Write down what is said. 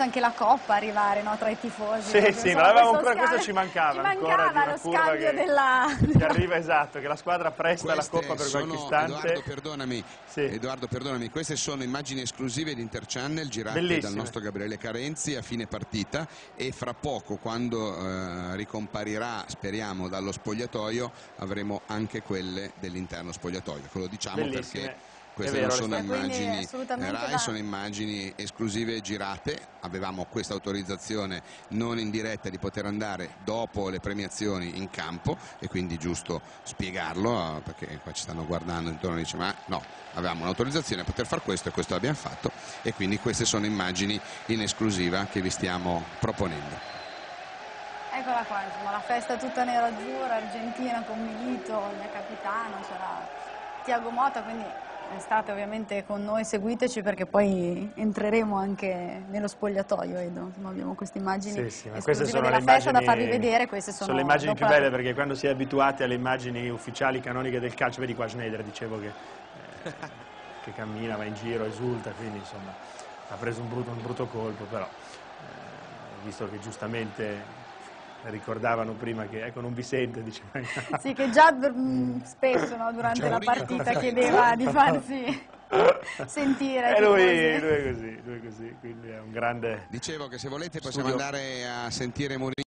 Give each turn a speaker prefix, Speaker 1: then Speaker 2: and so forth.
Speaker 1: anche la coppa arrivare, no, tra i tifosi.
Speaker 2: Sì, sì, ma avevamo ancora, questo ci mancava.
Speaker 1: Ci mancava lo scambio
Speaker 2: che arriva, esatto, che la squadra presta la coppa per qualche istante.
Speaker 3: Edoardo, perdonami, queste sono immagini esclusive di Interchannel girate dal nostro Gabriele Carenzi a fine partita, e fra poco, quando ricomparirà, speriamo, dallo spogliatoio, avremo anche quelle dell'interno spogliatoio. Lo diciamo perché queste non sono immagini Rai, sono immagini esclusive girate. Avevamo questa autorizzazione non in diretta di poter andare dopo le premiazioni in campo, e quindi giusto spiegarlo, perché qua ci stanno guardando intorno e dice ma no, avevamo un'autorizzazione a poter fare questo e questo l'abbiamo fatto, e quindi queste sono immagini in esclusiva che vi stiamo proponendo.
Speaker 1: Eccola qua, insomma, la festa tutta nera-azzurra, argentina con Milito, il capitano, c'era Thiago Motta, quindi state ovviamente con noi, seguiteci perché poi entreremo anche nello spogliatoio, Edo. Insomma, abbiamo queste immagini esclusive della festa da farvi vedere. Queste sono
Speaker 2: le immagini più belle, perché quando si è abituati alle immagini ufficiali canoniche del calcio, vedi qua Schneider, dicevo che cammina, va in giro, esulta, quindi insomma ha preso un brutto colpo, però visto che giustamente ricordavano prima che non vi sente, diceva.
Speaker 1: Sì, che già spesso, no, durante la partita chiedeva di farsi sentire.
Speaker 2: Lui è così, quindi è un grande...
Speaker 3: Dicevo che se volete possiamo andare a sentire Mourinho.